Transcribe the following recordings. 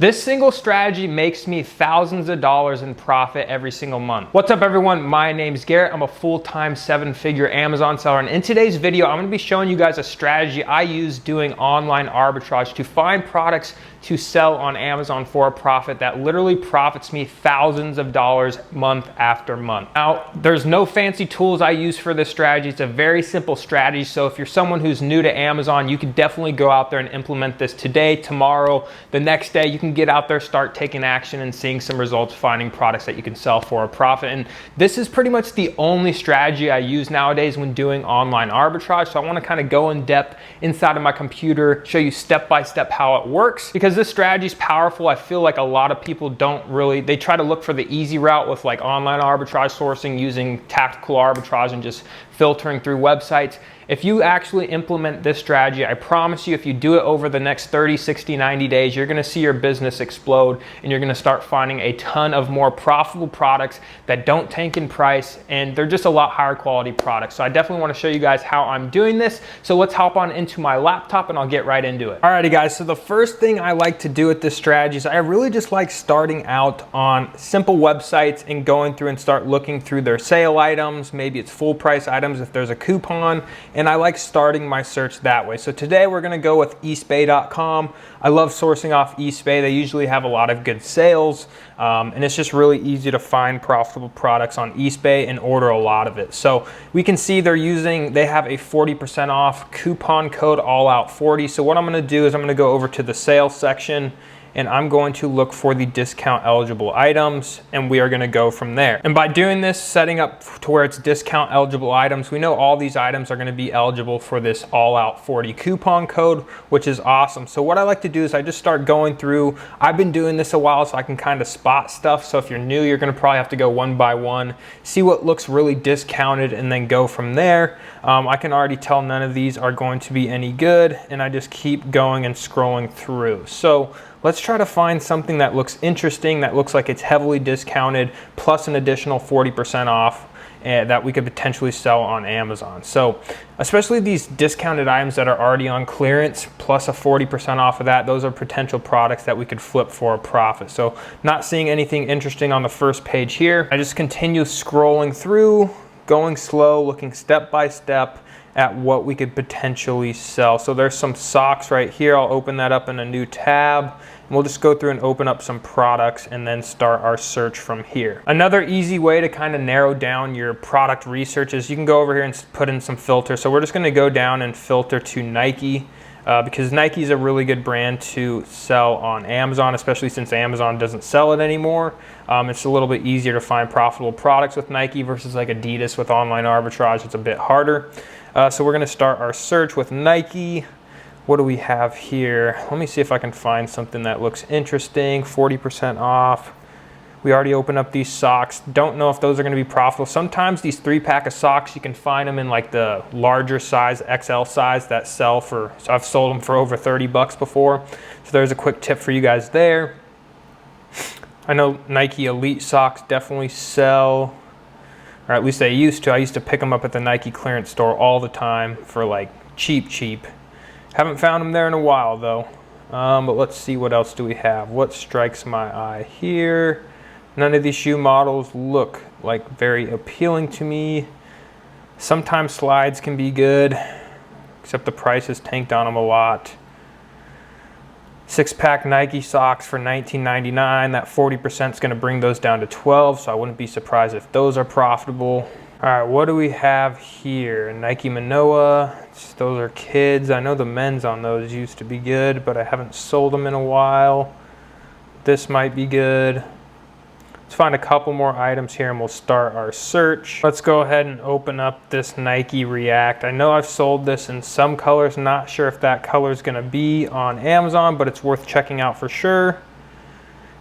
This single strategy makes me thousands of dollars in profit every single month. What's up everyone? My name's Garrett. I'm a full-time 7-figure Amazon seller. And in today's video, I'm gonna be showing you guys a strategy I use doing online arbitrage to find products to sell on Amazon for a profit that literally profits me thousands of dollars month after month. Now, there's no fancy tools I use for this strategy. It's a very simple strategy. So if you're someone who's new to Amazon, you can definitely go out there and implement this today, tomorrow, the next day. You can get out there, start taking action and seeing some results, finding products that you can sell for a profit. And this is pretty much the only strategy I use nowadays when doing online arbitrage. So I want to kind of go in depth inside of my computer, show you step by step how it works, because this strategy is powerful. I feel like a lot of people they try to look for the easy route with like online arbitrage sourcing, using tactical arbitrage and just filtering through websites. If you actually implement this strategy, I promise you, if you do it over the next 30, 60, 90 days, you're gonna see your business explode and you're gonna start finding a ton of more profitable products that don't tank in price, and they're just a lot higher quality products. So I definitely wanna show you guys how I'm doing this. So let's hop on into my laptop and I'll get right into it. Alrighty guys, so the first thing I like to do with this strategy is I really just like starting out on simple websites and going through and start looking through their sale items. Maybe it's full price items if there's a coupon. And I like starting my search that way. So today we're gonna go with eastbay.com. I love sourcing off Eastbay. They usually have a lot of good sales, and it's just really easy to find profitable products on Eastbay and order a lot of it. So we can see they have a 40% off coupon code, allout40. So what I'm gonna do is I'm gonna go over to the sales section and I'm going to look for the discount eligible items, and we are gonna go from there. And by doing this, setting up to where it's discount eligible items, we know all these items are gonna be eligible for this allout40 coupon code, which is awesome. So what I like to do is I just start going through. I've been doing this a while, so I can kind of spot stuff. So if you're new, you're gonna probably have to go one by one, see what looks really discounted, and then go from there. I can already tell none of these are going to be any good, and I just keep going and scrolling through. So let's try to find something that looks interesting, that looks like it's heavily discounted, plus an additional 40% off that we could potentially sell on Amazon. So especially these discounted items that are already on clearance, plus a 40% off of that, those are potential products that we could flip for a profit. So not seeing anything interesting on the first page here. I just continue scrolling through, going slow, looking step by step at what we could potentially sell. So there's some socks right here. I'll open that up in a new tab, and we'll just go through and open up some products and then start our search from here. Another easy way to kind of narrow down your product research is you can go over here and put in some filters. So we're just gonna go down and filter to Nike, because Nike is a really good brand to sell on Amazon, especially since Amazon doesn't sell it anymore. It's a little bit easier to find profitable products with Nike versus like Adidas with online arbitrage. It's a bit harder. So we're gonna start our search with Nike. What do we have here? Let me see if I can find something that looks interesting. 40% off. We already opened up these socks. Don't know if those are gonna be profitable. Sometimes these 3-pack of socks, you can find them in like the larger size, XL size, that sell for, so I've sold them for over 30 bucks before. So there's a quick tip for you guys there. I know Nike Elite socks definitely sell, or at least they used to. I used to pick them up at the Nike clearance store all the time for like cheap. Haven't found them there in a while though. But let's see, what else do we have? What strikes my eye here? None of these shoe models look like very appealing to me. Sometimes slides can be good, except the price has tanked on them a lot. 6-pack Nike socks for $19.99. That 40% is going to bring those down to 12, so I wouldn't be surprised if those are profitable. All right, what do we have here? Nike Manoa. Those are kids. I know the men's on those used to be good, but I haven't sold them in a while. This might be good. Let's find a couple more items here and we'll start our search. Let's go ahead and open up this Nike React. I know I've sold this in some colors. Not sure if that color is gonna be on Amazon, but it's worth checking out for sure.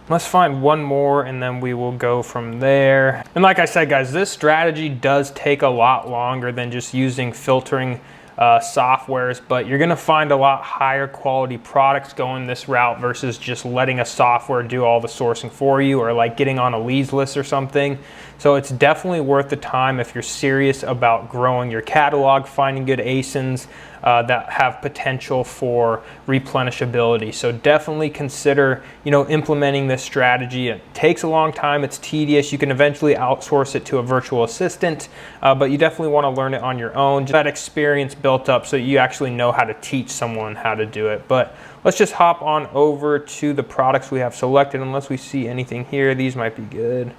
Let's find one more and then we will go from there. And like I said, guys, this strategy does take a lot longer than just using filtering softwares, but you're gonna find a lot higher quality products going this route versus just letting a software do all the sourcing for you, or like getting on a leads list or something. So it's definitely worth the time if you're serious about growing your catalog, finding good ASINs, that have potential for replenishability. So definitely consider, implementing this strategy. It takes a long time, it's tedious. You can eventually outsource it to a virtual assistant, but you definitely want to learn it on your own. Just that experience built up so you actually know how to teach someone how to do it. But let's just hop on over to the products we have selected, unless we see anything here. These might be good.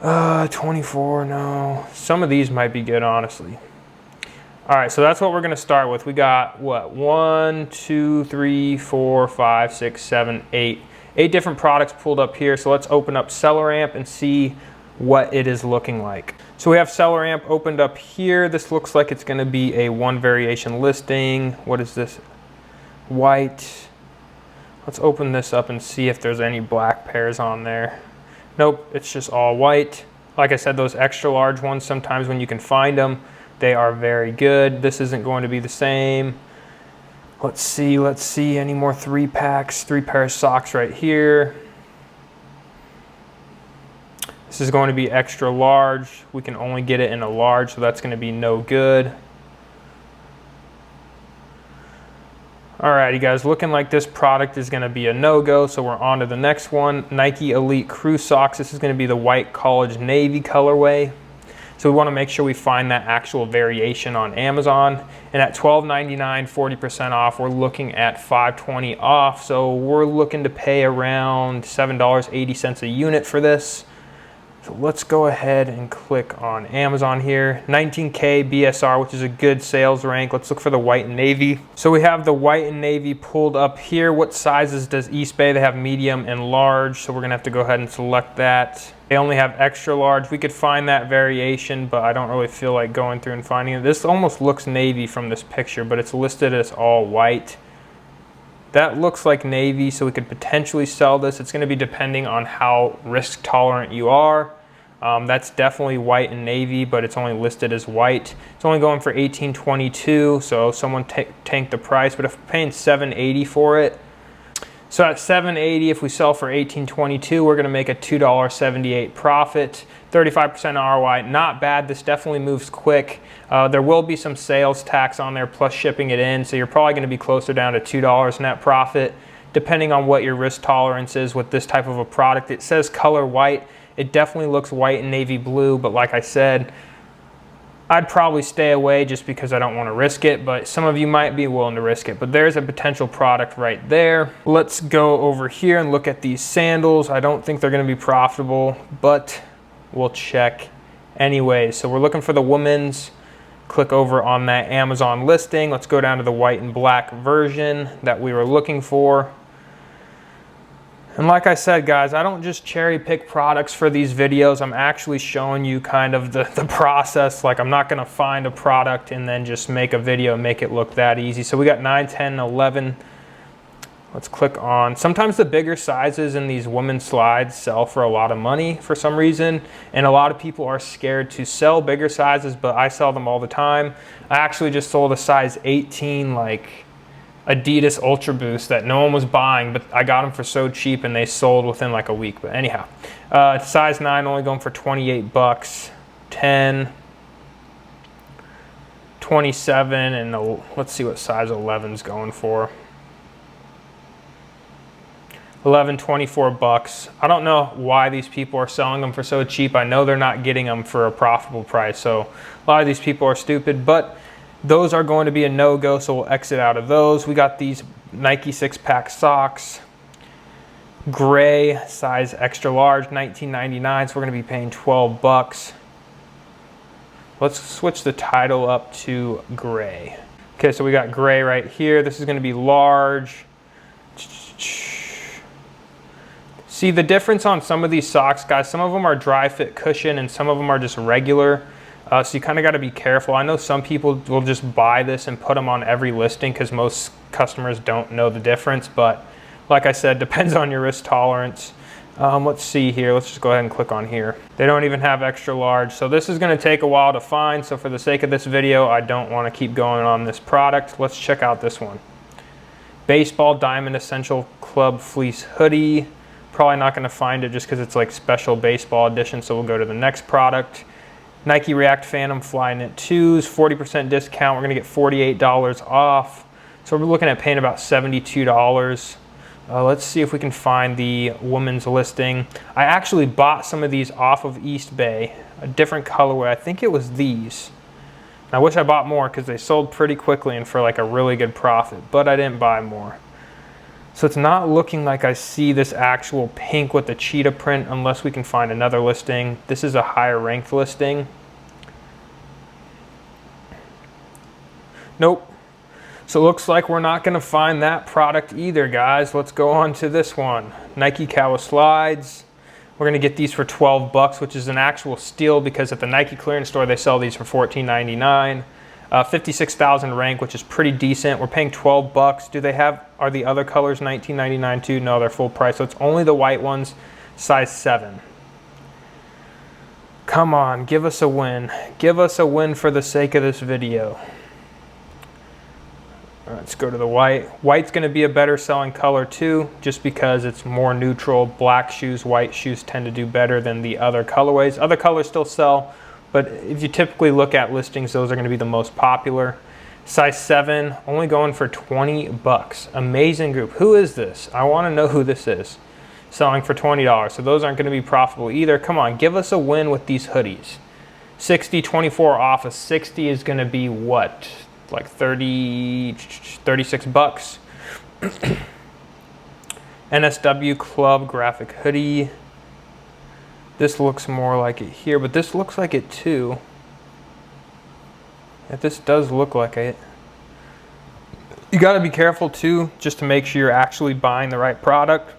24, no. Some of these might be good, honestly. All right, so that's what we're gonna start with. We got what? 1, 2, 3, 4, 5, 6, 7, 8. 8 different products pulled up here. So let's open up Seller Amp and see what it is looking like. So we have Seller Amp opened up here. This looks like it's gonna be a one variation listing. What is this? White. Let's open this up and see if there's any black pairs on there. Nope, it's just all white. Like I said, those extra large ones, sometimes when you can find them, they are very good. This isn't going to be the same. Let's see, any more 3-packs, 3 pairs of socks right here. This is going to be extra large. We can only get it in a large, so that's going to be no good. Alrighty guys, looking like this product is going to be a no-go, so we're on to the next one. Nike Elite Crew Socks. This is going to be the white college navy colorway. So we want to make sure we find that actual variation on Amazon. And at $12.99, 40% off, we're looking at $5.20 off. So we're looking to pay around $7.80 a unit for this. So let's go ahead and click on Amazon here. 19K BSR, which is a good sales rank. Let's look for the white and navy. So we have the white and navy pulled up here. What sizes does Eastbay? They have medium and large, so we're gonna have to go ahead and select that. They only have extra large. We could find that variation, but I don't really feel like going through and finding it. This almost looks navy from this picture, but it's listed as all white. That looks like navy, so we could potentially sell this. It's gonna be depending on how risk tolerant you are. That's definitely white and navy, but it's only listed as white. It's only going for $18.22, so someone tanked the price, but if we're paying $7.80 for it, so at $7.80, if we sell for $18.22, we're gonna make a $2.78 profit, 35% ROI, not bad. This definitely moves quick. There will be some sales tax on there plus shipping it in, so you're probably gonna be closer down to $2 net profit, depending on what your risk tolerance is with this type of a product. It says color white. It definitely looks white and navy blue, but like I said, I'd probably stay away just because I don't want to risk it, but some of you might be willing to risk it. But there's a potential product right there. Let's go over here and look at these sandals. I don't think they're going to be profitable, but we'll check anyway. So we're looking for the women's. Click over on that Amazon listing. Let's go down to the white and black version that we were looking for. And like I said, guys, I don't just cherry pick products for these videos. I'm actually showing you kind of the process. Like, I'm not gonna find a product and then just make a video and make it look that easy. So we got 9, 10, 11. Let's click on. Sometimes the bigger sizes in these women's slides sell for a lot of money for some reason. And a lot of people are scared to sell bigger sizes, but I sell them all the time. I actually just sold a size 18, like, Adidas Ultra Boost that no one was buying, but I got them for so cheap and they sold within like a week. But anyhow, size 9 only going for 28 bucks, 10, 27, and let's see what size 11's going for. 11, 24 bucks. I don't know why these people are selling them for so cheap. I know they're not getting them for a profitable price, so a lot of these people are stupid, but those are going to be a no-go, so we'll exit out of those. We got these Nike 6-pack socks, gray, size extra large, $19.99, so we're gonna be paying 12 bucks. Let's switch the title up to gray. Okay, so we got gray right here. This is gonna be large. See the difference on some of these socks, guys? Some of them are dry fit cushion and some of them are just regular. So you kind of got to be careful. I know some people will just buy this and put them on every listing because most customers don't know the difference. But like I said, depends on your risk tolerance. Let's see here. Let's just go ahead and click on here. They don't even have extra large. So this is going to take a while to find. So for the sake of this video, I don't want to keep going on this product. Let's check out this one. Baseball Diamond Essential Club Fleece Hoodie. Probably not going to find it just because it's like special baseball edition. So we'll go to the next product. Nike React Phantom Flyknit 2s, 40% discount. We're gonna get $48 off. So we're looking at paying about $72. Let's see if we can find the women's listing. I actually bought some of these off of East Bay, a different colorway. I think it was these. I wish I bought more because they sold pretty quickly and for like a really good profit, but I didn't buy more. So it's not looking like I see this actual pink with the cheetah print unless we can find another listing. This is a higher ranked listing. Nope. So it looks like we're not gonna find that product either, guys. Let's go on to this one. Nike Kawa Slides. We're gonna get these for 12 bucks, which is an actual steal because at the Nike clearance store, they sell these for $14.99. 56,000 rank, which is pretty decent. We're paying 12 bucks. Are the other colors $19.99 too? No, they're full price. So it's only the white ones, size 7. Come on, give us a win. Give us a win for the sake of this video. All right, let's go to the white. White's gonna be a better selling color too, just because it's more neutral. Black shoes, white shoes tend to do better than the other colorways. Other colors still sell, but if you typically look at listings, those are gonna be the most popular. Size 7, only going for 20 bucks. Amazing group. Who is this? I wanna know who this is. Selling for $20, so those aren't gonna be profitable either. Come on, give us a win with these hoodies. 60, 24 off of 60 is gonna be what? Like 36 bucks. NSW Club graphic hoodie. This looks more like it here, but this looks like it too. If this does look like it. You gotta be careful too, just to make sure you're actually buying the right product.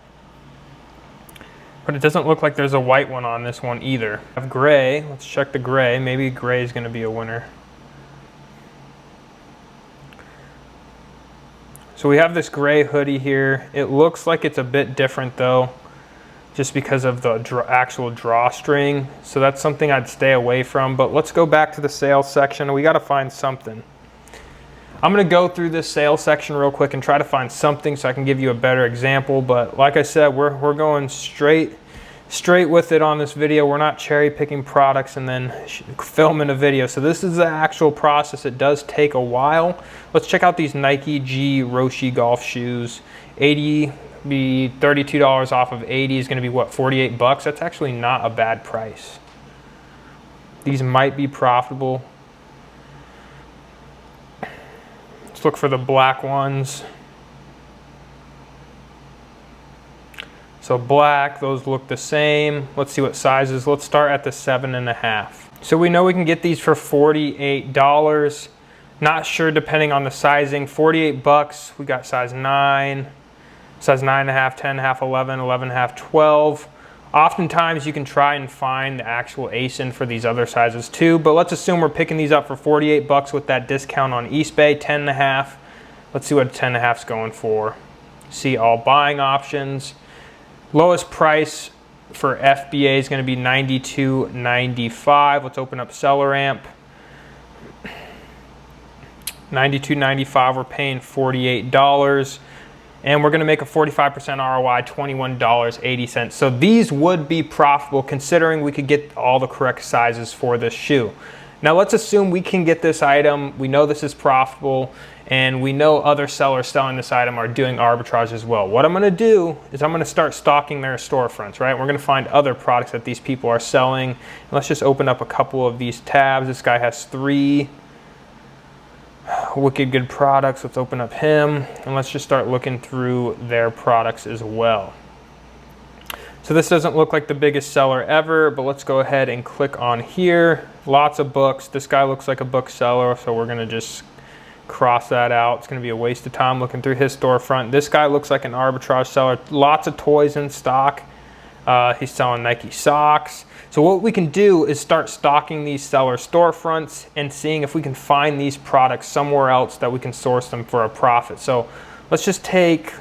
But it doesn't look like there's a white one on this one either. I have gray, let's check the gray. Maybe gray is gonna be a winner. So we have this gray hoodie here. It looks like it's a bit different though, just because of the actual drawstring. So that's something I'd stay away from, but let's go back to the sales section. We gotta find something. I'm gonna go through this sales section real quick and try to find something so I can give you a better example, but like I said, we're going straight with it on this video. We're not cherry picking products and then filming a video. So this is the actual process. It does take a while. Let's check out these Nike G Roshi golf shoes. 80 be $32 off of 80 is going to be what, 48 bucks? That's actually not a bad price. These might be profitable. Let's look for the black ones. So black, those look the same. Let's see what sizes. Let's start at the 7.5. So we know we can get these for $48. Not sure depending on the sizing. 48 bucks. We got size 9, size 9.5, 10.5, 11, 11.5, 12. Oftentimes you can try and find the actual ASIN for these other sizes too, but let's assume we're picking these up for 48 bucks with that discount on East Bay, 10.5. Let's see what 10.5 is going for. See all buying options. Lowest price for FBA is going to be $92.95. Let's open up Seller Amp. $92.95. We're paying $48. And we're going to make a 45% ROI, $21.80. So these would be profitable considering we could get all the correct sizes for this shoe. Now let's assume we can get this item. We know this is profitable and we know other sellers selling this item are doing arbitrage as well. What I'm going to do is I'm going to start stalking their storefronts, right? We're going to find other products that these people are selling. And let's just open up a couple of these tabs. This guy has 3 wicked good products. Let's open up him and let's just start looking through their products as well. So this doesn't look like the biggest seller ever, but let's go ahead and click on here. Lots of books. This guy looks like a book seller, so we're gonna just cross that out. It's gonna be a waste of time looking through his storefront. This guy looks like an arbitrage seller. Lots of toys in stock. He's selling Nike socks. So what we can do is start stalking these seller storefronts and seeing if we can find these products somewhere else that we can source them for a profit. So let's just take,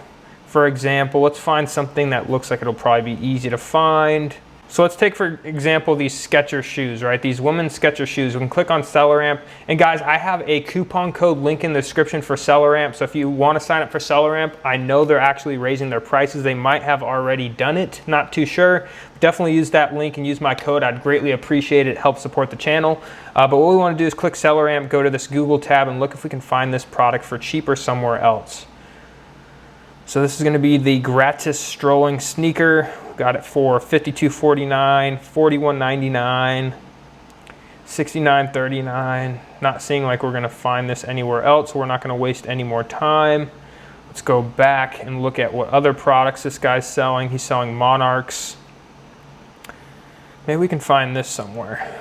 for example, let's find something that looks like it'll probably be easy to find. So let's take, for example, these Skechers shoes, right? These women's Skechers shoes. We can click on SellerAmp. And guys, I have a coupon code link in the description for SellerAmp. So if you want to sign up for SellerAmp, I know they're actually raising their prices. They might have already done it, not too sure. Definitely use that link and use my code. I'd greatly appreciate it. It helps support the channel. But what we want to do is click SellerAmp, go to this Google tab, and look if we can find this product for cheaper somewhere else. So this is going to be the gratis strolling sneaker. Got it for $52.49, $41.99, $69.39. Not seeing like we're going to find this anywhere else, so we're not going to waste any more time. Let's go back and look at what other products this guy's selling. He's selling Monarchs. Maybe we can find this somewhere.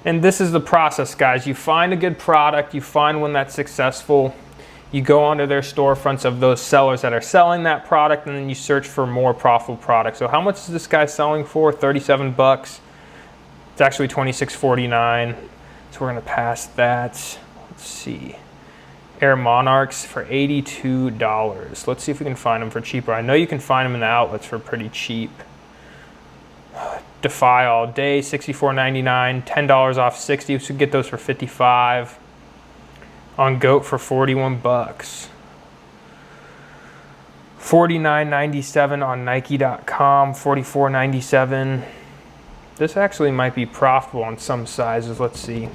And this is the process, guys. You find a good product, you find one that's successful, you go onto their storefronts of those sellers that are selling that product, and then you search for more profitable products. So how much is this guy selling for? 37 bucks. It's actually $26.49. So we're gonna pass that. Let's see. Air Monarchs for $82. Let's see if we can find them for cheaper. I know you can find them in the outlets for pretty cheap. Defy all day, $64.99, $10 off 60, so we get those for $55. On Goat for 41 bucks. $49.97 on Nike.com, $44.97. This actually might be profitable on some sizes, let's see.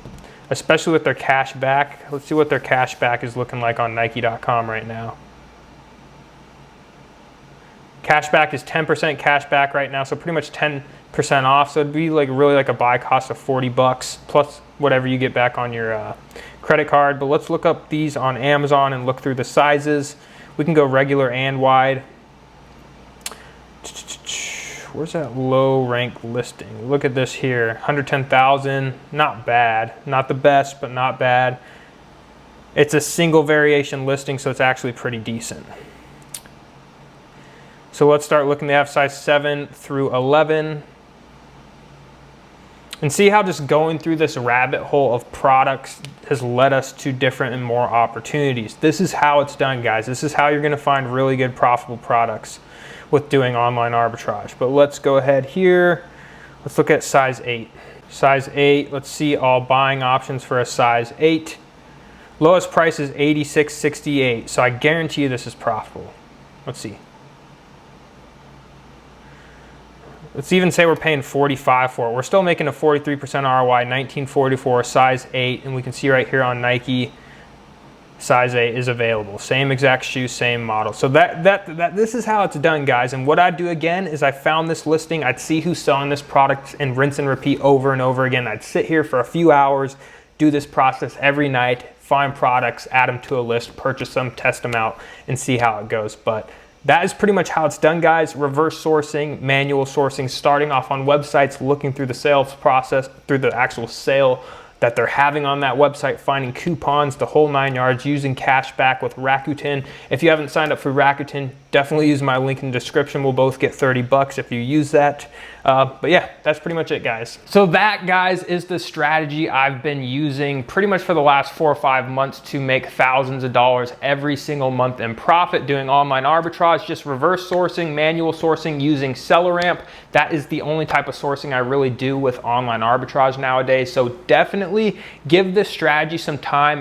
Especially with their cash back. Let's see what their cash back is looking like on Nike.com right now. Cashback is 10% cash back right now, so pretty much 10% off. So it'd be like really like a buy cost of 40 bucks plus whatever you get back on your credit card. But let's look up these on Amazon and look through the sizes. We can go regular and wide. Where's that low rank listing? Look at this here, 110,000, not bad. Not the best, but not bad. It's a single variation listing, so it's actually pretty decent. So let's start looking. They have size 7 through 11. And see how just going through this rabbit hole of products has led us to different and more opportunities. This is how it's done, guys. This is how you're going to find really good profitable products with doing online arbitrage. But let's go ahead here. Let's look at size 8. Size 8, let's see all buying options for a size 8. Lowest price is $86.68, so I guarantee you this is profitable. Let's see. Let's even say we're paying $45 for it. We're still making a 43% ROI, $19.44, size 8, and we can see right here on Nike, size 8 is available. Same exact shoe, same model. So this is how it's done, guys. And what I'd do again is I found this listing, I'd see who's selling this product and rinse and repeat over and over again. I'd sit here for a few hours, do this process every night, find products, add them to a list, purchase them, test them out, and see how it goes. But that is pretty much how it's done, guys. Reverse sourcing, manual sourcing, starting off on websites, looking through the sales process, through the actual sale that they're having on that website, finding coupons, the whole 9 yards, using cashback with Rakuten. If you haven't signed up for Rakuten, definitely use my link in the description. We'll both get 30 bucks if you use that. But yeah, that's pretty much it, guys. So that, guys, is the strategy I've been using pretty much for the last 4 or 5 months to make thousands of dollars every single month in profit doing online arbitrage, just reverse sourcing, manual sourcing, using SellerAmp. That is the only type of sourcing I really do with online arbitrage nowadays. So definitely give this strategy some time.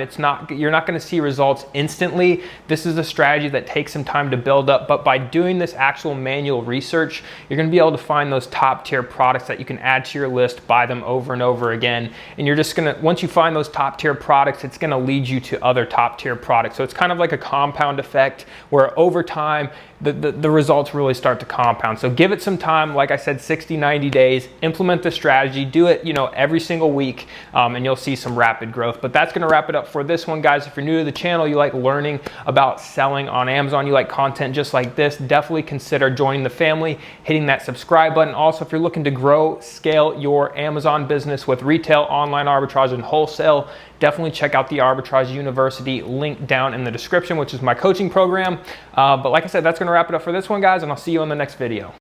You're not going to see results instantly. This is a strategy that takes some time to build up, but by doing this actual manual research, you're going to be able to find those top tier products that you can add to your list, buy them over and over again. And you're just going to, once you find those top tier products, it's going to lead you to other top tier products. So it's kind of like a compound effect where over time, the results really start to compound. So give it some time. Like I said, 60, 90 days, implement the strategy, do it, every single week, and you'll see some rapid growth. But that's going to wrap it up for this one, guys. If you're new to the channel, you like learning about selling on Amazon, you like content just like this, definitely consider joining the family, hitting that subscribe button. Also, if you're looking to grow, scale your Amazon business with retail, online arbitrage, and wholesale, definitely check out the Arbitrage University, link down in the description, which is my coaching program. But like I said, that's going to wrap it up for this one, guys, and I'll see you in the next video.